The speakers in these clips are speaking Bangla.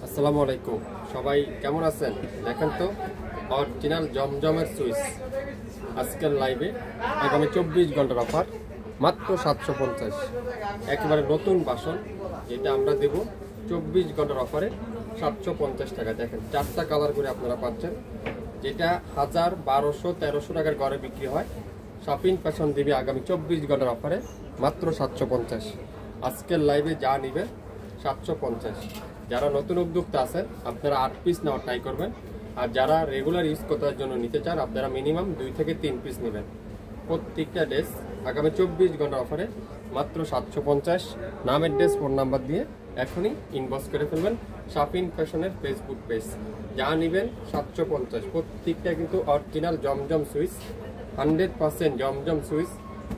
আসসালামু আলাইকুম, সবাই কেমন আছেন? দেখেন তো অরিজিনাল জমজমের সুইচ আজকের লাইভে আগামী 24 ঘন্টার অফার মাত্র 750। একেবারে নতুন বাসন যেটা আমরা দেব 24 ঘন্টার অফারে 750 টাকা। দেখেন চারটা কালার করে আপনারা পাচ্ছেন, যেটা 1000, 1200, 1300 টাকার ঘরে বিক্রি হয়। শপিং ফ্যাশন দিবে আগামী 24 ঘন্টার অফারে মাত্র 750। আজকের লাইভে যা নিবে 750। যারা নতুন উদ্যোক্তা আছেন আপনারা 8 পিস নেওয়ার ট্রাই করবেন, আর যারা রেগুলার ইউজ করার জন্য নিতে চান আপনারা মিনিমাম 2 থেকে 3 পিস নেবেন। প্রত্যেকটা ড্রেস আগামী 24 ঘন্টা অফারে মাত্র 750। নামের ড্রেস, ফোন নাম্বার দিয়ে এখনই ইনবক্স করে ফেলবেন শপিং ফ্যাশনের ফেসবুক পেজ। যা নেবেন 750। প্রত্যেকটা কিন্তু অরিজিনাল জমজম সুইচ, 100% জমজম সুইচ,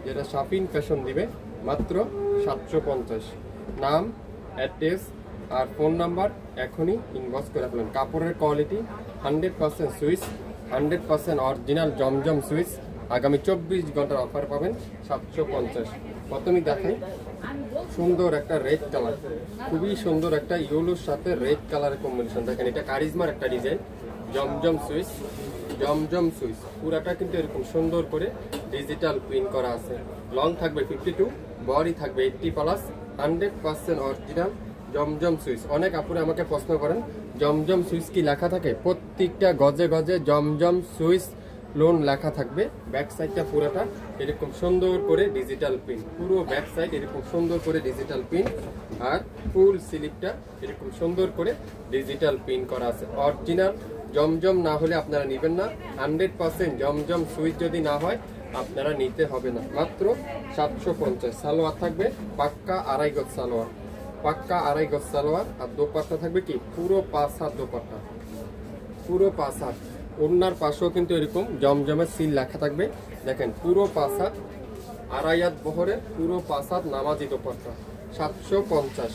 যেটা শপিং ফ্যাশন দিবে মাত্র 750। নাম, অ্যাড্রেস আর ফোন নাম্বার এখনই ইনবক্স করে ফেলেন। কাপড়ের কোয়ালিটি 100% সুইচ, 100% অরিজিনাল জমজম সুইচ। আগামী 24 ঘন্টার অফার পাবেন 750। প্রথমেই দেখাই সুন্দর একটা রেড কালার, খুবই সুন্দর একটা ইয়েলোর সাথে রেড কালারের কম্বিনেশন। দেখেন এটা কারিজমার একটা ডিজাইন, জমজম সুইচ। জমজম সুইচ পুরাটা কিন্তু এরকম সুন্দর করে ডিজিটাল প্রিন্ট করা আছে। লং থাকবে 52, বডি থাকবে 80+, 100% অরিজিনাল জমজম সুইচ। অনেক আপুরে আমাকে প্রশ্ন করেন জমজম সুইচ কি লেখা থাকে? প্রত্যেকটা গজে গজে জমজম সুইচ লোন লেখা থাকবে। ব্যাক সাইডটা পুরোটা এরকম সুন্দর করে ডিজিটাল প্রিন্ট, পুরো ব্যাক সাইড এরকম সুন্দর করে ডিজিটাল প্রিন্ট, আর ফুল স্লিপটা এরকম সুন্দর করে ডিজিটাল প্রিন্ট করা আছে। অরিজিনাল জমজম না হলে আপনারা নেবেন না। 100% জমজম সুইচ যদি না হয় আপনারা নিতে হবে না। মাত্র 750। সালোয়ার থাকবে পাক্কা 2.5 গজ সালোয়ার, পাক্কা 2.5 গজ সালোয়ার। আর দোপাট্টা থাকবে কি পুরো 5 হাত দোপাট্টা, পুরো 5 হাত। ওড়নার পাশেও কিন্তু এরকম জমজমের সিল লেখা থাকবে। দেখেন পুরো 5 হাত, 2.5 হাত বহরে, পুরো 5 হাত নামাজি দোপাট্টা। 750।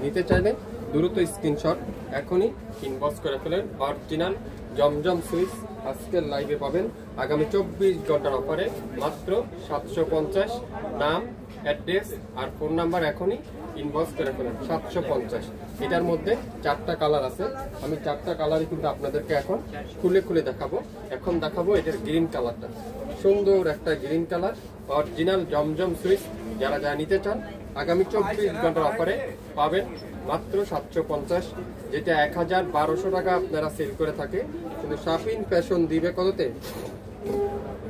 নিতে চাইলে দ্রুত স্ক্রিনশট এখনই ইনবক্স করে ফেলেন। অরিজিনাল জমজম সুইচ আজকের লাইভে পাবেন আগামী 24 ঘন্টার অফারে মাত্র 750। নাম, অ্যাড্রেস আর ফোন নাম্বার এখনই ইনবক্স করে ফেলেন। 750। এটার মধ্যে 4টা কালার আছে, আমি 4টা কালারই কিন্তু আপনাদেরকে এখন খুলে খুলে দেখাবো। এখন দেখাবো এটার গ্রিন কালারটা, সুন্দর একটা গ্রিন কালার অরিজিনাল জমজম সুইচ। যারা যা নিতে চান আগামী 24 ঘন্টার অফারে পাবেন মাত্র 750, যেটা 1000-1200 টাকা আপনারা সেল করে থাকে, কিন্তু শপিং ফ্যাশন দিবে কততে?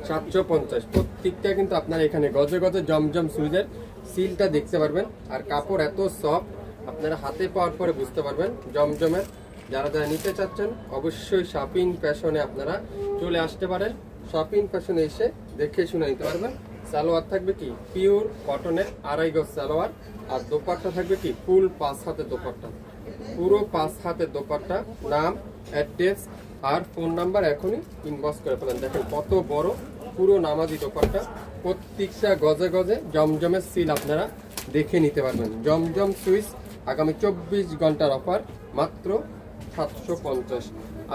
750। প্রত্যেকটা কিন্তু আপনারা এখানে গজে গজে জমজম সুইচের সিলটা দেখতে পারবেন, আর কাপড় এত সফট আপনারা হাতে পাওয়ার পরে বুঝতে পারবেন জমজমের। যারা যারা নিতে চাচ্ছেন অবশ্যই শপিং ফ্যাশনে আপনারা চলে আসতে পারেন। শপিং ফ্যাশনে এসে দেখে শুনে নিতে পারবেন। সালোয়ার থাকবে কি পিওর কটনের 2.5 গজ সালোয়ার, আর দোপাট্টা থাকবে কি ফুল 5 হাতের দোপাট্টা, পুরো 5 হাতের দোপাট্টা। নাম, অ্যাড্রেস আর ফোন নাম্বার এখনই ইনবক্স করে ফেলেন। দেখেন কত বড় পুরো নামাজি দোপাট্টা, প্রত্যেকটা গজে গজে জমজমের সিল আপনারা দেখে নিতে পারবেন। জমজম সুইচ আগামী 24 ঘন্টার অফার মাত্র 750।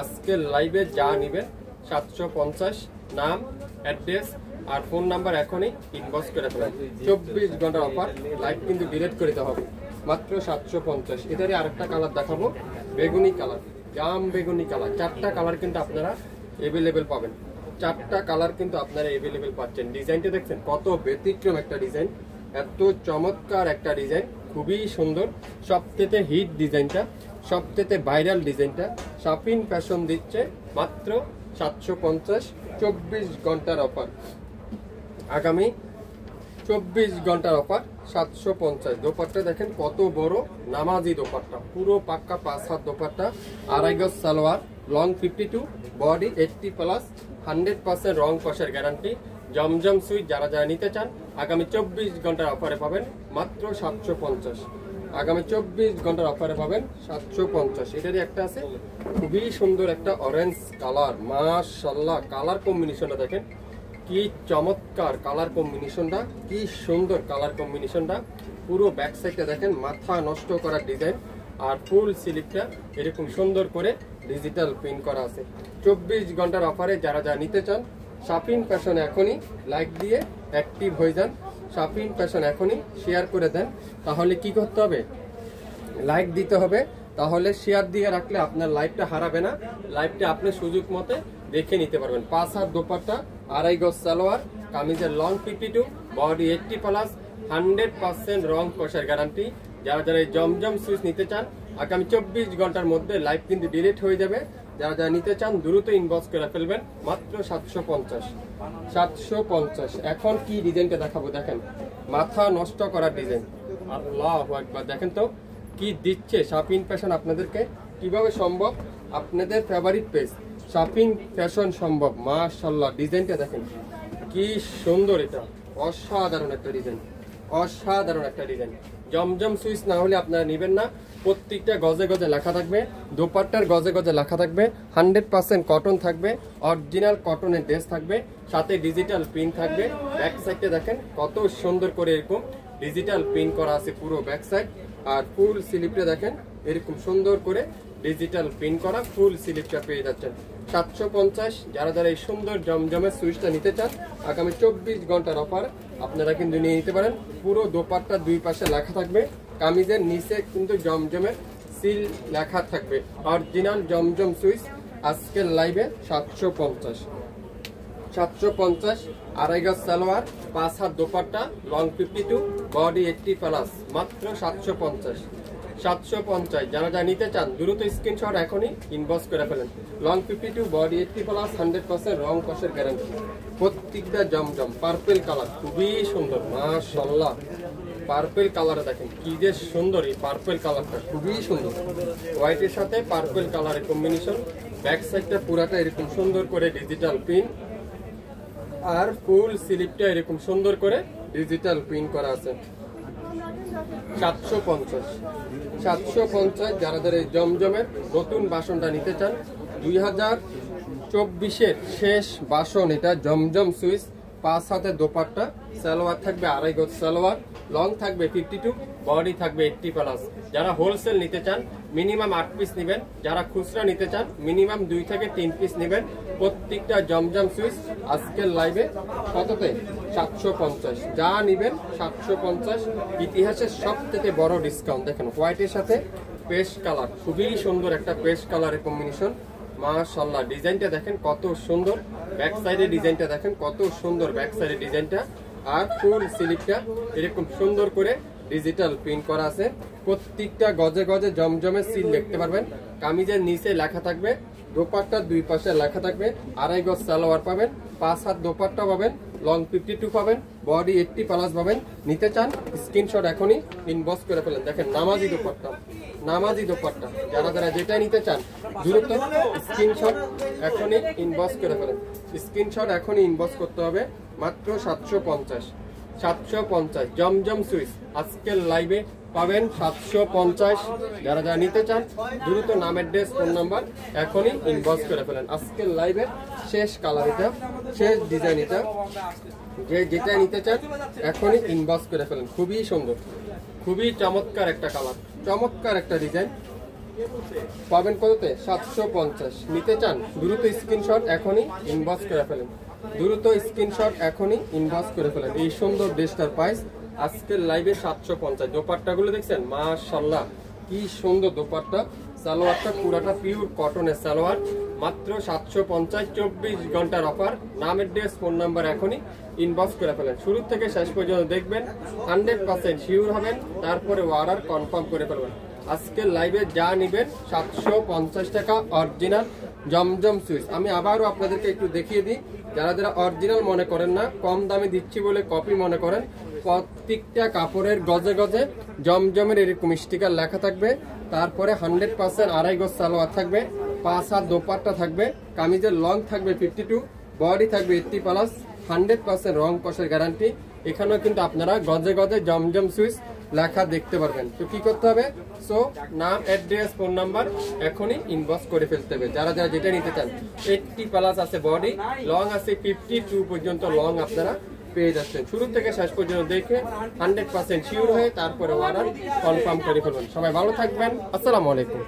আজকের লাইভে যা নেবেন 750। নাম, অ্যাড্রেস আর ফোন নাম্বার এখনই ইনবক্স করে ফেলেন। 24 ঘন্টার অফার, লাইভ কিন্তু ডিলিট করে দিতে হবে। মাত্র 750। এটারই আরেকটা কালার দেখাবো, বেগুনি কালার, জাম বেগুনি কালার। 4টা কালার কিন্তু আপনারা এভেলেবেল পাবেন, 4টা কালার কিন্তু আপনারা এভেলেবেল পাচ্ছেন। ডিজাইনটা দেখছেন কত ব্যতিক্রম একটা ডিজাইন, এত চমৎকার একটা ডিজাইন, খুবই সুন্দর। সবথেকে হিট ডিজাইনটা, সবথেকে ভাইরাল ডিজাইনটা শপিং ফ্যাশন দিচ্ছে মাত্র 750। 24 ঘন্টার অফার, আগামী 24 ঘন্টার অফার 750। দোপাট্টা দেখেন কত বড় নামাজি দোপাট্টা, পুরো পাক্কা 5 হাত দোপাট্টা, 2.5 গজ সালোয়ার, লং 52, বডি 80+, 100% রং কষের গ্যারান্টি। জমজম সুইচ যারা যারা নিতে চান আগামী 24 ঘন্টার অফারে পাবেন মাত্র 750। আগামী 24 ঘন্টার অফারে পাবেন 750। এটারই একটা আছে খুবই সুন্দর একটা অরেঞ্জ কালার, মাশাআল্লাহ। কালার কম্বিনেশনটা দেখেন কি চমৎকার, কালার কম্বিনেশনটা কি সুন্দর, কালার কম্বিনেশনটা। পুরো ব্যাক সাইডটা দেখেন মাথা নষ্ট করার ডিজাইন, আর ফুল স্লিপটা এরকম সুন্দর করে ডিজিটাল প্রিন্ট করা আছে। 24 ঘন্টার অফারে যারা যা নিতে চান শপিং ফ্যাশন এখনই লাইক দিয়ে অ্যাক্টিভ হয়ে যান। শপিং ফ্যাশন এখনই শেয়ার করে দেন। তাহলে কি করতে হবে? লাইক দিতে হবে, তাহলে শেয়ার দিয়ে রাখলে আপনার লাইভটা হারাবে না, লাইভটা আপনি সুযোগ মতে দেখে নিতে পারবেন। 5 হাত দোপাট্টা, 2.5 গজ সালোয়ার, কামিজের লং 52, বডি 80+, 100% রং কষার গ্যারান্টি। যারা যারা এই জমজম সুইচ নিতে চান, আগামী 24 ঘন্টার মধ্যে লাইভ কিন্তু ডিলিট হয়ে যাবে। যারা যারা নিতে চান দ্রুত ইনবক্স করে ফেলবেন, মাত্র 750। এখন কি ডিজাইনটা দেখাবো দেখেন, মাথা নষ্ট করার ডিজাইন। আল্লাহু আকবার, দেখেন তো কি দিচ্ছে শপিং ফ্যাশন আপনাদেরকে। কিভাবে সম্ভব, আপনাদের ফেভারিট পেজ শপিং ফ্যাশন সম্ভব। মাশাআল্লাহ, ডিজাইনটা দেখেন কি সুন্দর, এটা অসাধারণ একটা ডিজাইন, অসাধারণ একটা ডিজাইন। জমজম সুইচ না হলে আপনারা নেবেন না। প্রত্যেকটা গজে গজে লেখা থাকবে, দোপাট্টার গজে গজে লেখা থাকবে, 100% কটন থাকবে, অরিজিনাল কটনের ড্রেস থাকবে, সাথে ডিজিটাল প্রিন্ট থাকবে। ব্যাক সাইডে দেখেন কত সুন্দর করে এরকম ডিজিটাল প্রিন্ট করা আছে পুরো ব্যাক সাইড। আর ফুল স্লিপটা দেখেন এরকম সুন্দর করে ডিজিটাল প্রিন্ট করা ফুল স্লিপটা পেয়ে যাচ্ছেন 750। যারা যারা এই সুন্দর জমজমের সুইচটা নিতে চান, আগামী 24 ঘন্টার অফার আপনারা কিন্তু নিয়ে নিতে পারেন। পুরো দোপাট্টার দুই পাশে লেখা থাকবে, কামিজের নিচে কিন্তু জমজমের সিল লেখা থাকবে। অরিজিনাল জমজম সুইচ আজকের লাইভে 750, 2.5 গজ সালোয়ার, 5 হাত দোপাট্টা, লং 52, বডি 80+, মাত্র 750। যারা যা নিতে চান দ্রুত স্ক্রিনশট এখনই ইনবক্স করে ফেলেন। লং 52, বডি 80+, 100% রং কষের গ্যারান্টি। প্রত্যেকটা জমজম পার্পল কালার, খুবই সুন্দর মাশাআল্লাহ। পার্পল কালারে দেখেন কি যে সুন্দর, এই পার্পল কালারটা খুবই সুন্দর। হোয়াইটের সাথে পার্পল কালারের কম্বিনেশন। ব্যাক সাইডটা পুরাটা এরকম সুন্দর করে ডিজিটাল প্রিন্ট, আর ফুল স্লিপটা এরকম সুন্দর করে ডিজিটাল প্রিন্ট করা আছে। 750। যারা যারা এই জমজমের নতুন বাসনটা নিতে চান, 2024-এর শেষ বাসন এটা, জমজম সুইচ। 5 হাতের দোপাট্টা, সালোয়ার থাকবে 2.5 গজ সালোয়ার, লং থাকবে 52, বডি থাকবে 80+। যারা হোলসেল নিতে চান মিনিমাম 8 পিস নেবেন, যারা খুচরা নিতে চান মিনিমাম 2 থেকে 3 পিস নেবেন। প্রত্যেকটা জমজম সুইচ আজকের লাইভে কততে 750। যা নেবেন 750, ইতিহাসের সবথেকে বড় ডিসকাউন্ট। দেখেন হোয়াইটের সাথে পেস্ট কালার, খুবই সুন্দর একটা পেস্ট কালারের কম্বিনেশন। মাশাআল্লাহ, ডিজাইনটা দেখেন কত সুন্দর, ব্যাক সাইডে ডিজাইনটা দেখেন কত সুন্দর, ব্যাক সাইডে ডিজাইনটা। আর ফুল স্লিপটা এরকম সুন্দর করে ডিজিটাল প্রিন্ট করা আছে। প্রত্যেকটা গজে গজে জমজমের সিল দেখতে পারবেন। কামিজের নিচে লেখা থাকবে, দোপাট্টার দুই পাশে লেখা থাকবে। 2.5 গজ সালোয়ার পাবেন, 5 হাত দোপাট্টা পাবেন, লং 52 পাবেন, বডি 80+ পাবেন। নিতে চান স্ক্রিনশট এখনই ইনবক্স করে ফেলেন। দেখেন নামাজি দোপাট্টা, নামাজি দোপাট্টা। যারা যারা যেটা নিতে চান দ্রুত স্ক্রিনশট এখনই ইনবক্স করে ফেলেন। স্ক্রিনশট এখনই ইনবক্স করতে হবে, মাত্র 750। জমজম সুইচ আজকের লাইভে পাবেন 750। যারা যারা নিতে চান দ্রুত নাম, অ্যাড্রেস, ফোন নাম্বার এখনই ইনবক্স করে ফেলেন। আজকের লাইভের শেষ কালার এটা, শেষ ডিজাইন এটা। যে যেটা নিতে চান এখনই ইনবক্স করে ফেলেন। খুবই সুন্দর, খুবই চমৎকার একটা কালার, চমৎকার একটা ডিজাইন। পাবেন কততে 750। নিতে চান দ্রুত স্ক্রিনশট এখনই ইনবক্স করে ফেলেন, দ্রুত স্ক্রিনশট এখনই ইনবক্স করে ফেলেন। এই সুন্দর ড্রেসটার প্রাইস আজকের লাইভে 750। দোপাট্টাগুলো দেখছেন মাশাআল্লাহ কি সুন্দর দোপাট্টা। সালোয়ারটা পুরাটা পিওর কটনের সালোয়ার, মাত্র 750। 24 ঘন্টার অফার। নাম, অ্যাড্রেস, ফোন নাম্বার এখনই ইনবক্স করে ফেলেন। শুরু থেকে শেষ পর্যন্ত দেখবেন, 100% শিওর হবেন, তারপরে অর্ডার কনফার্ম করে ফেলবেন। আজকের লাইভে যা নেবেন 750 টাকা অরিজিনাল জমজম সুইচ। আমি আবারও আপনাদেরকে একটু দেখিয়ে দিই, যারা যারা অরিজিনাল মনে করেন না, কম দামে দিচ্ছি বলে কপি মনে করেন, প্রত্যেকটা কাপড়ের গজে গজে জমজমের এরকম স্টিকার লেখা থাকবে। তারপরে 100% 2.5 গজ সালোয়ার থাকবে, 5 হাত দোপাট্টা থাকবে, কামিজের লং থাকবে 52, বডি থাকবে 80+, 100% রং কষের গ্যারান্টি। এখানেও কিন্তু আপনারা গজে গজে জমজম সুইচ লেখা দেখতে পারবেন। তো কি করতে হবে, সো নাম, অ্যাড্রেস, ফোন নাম্বার এখনই ইনবক্স করে ফেলতে হবে। যারা যারা যেটা নিতে চান, 80+ আছে বডি, লং আছে 52 পর্যন্ত লং আপনারা পেয়ে যাচ্ছেন। শুরু থেকে শেষ পর্যন্ত দেখে 100% শিওর হয়ে তারপরে অর্ডার কনফার্ম করে ফেলবেন। সবাই ভালো থাকবেন, আসসালামু আলাইকুম।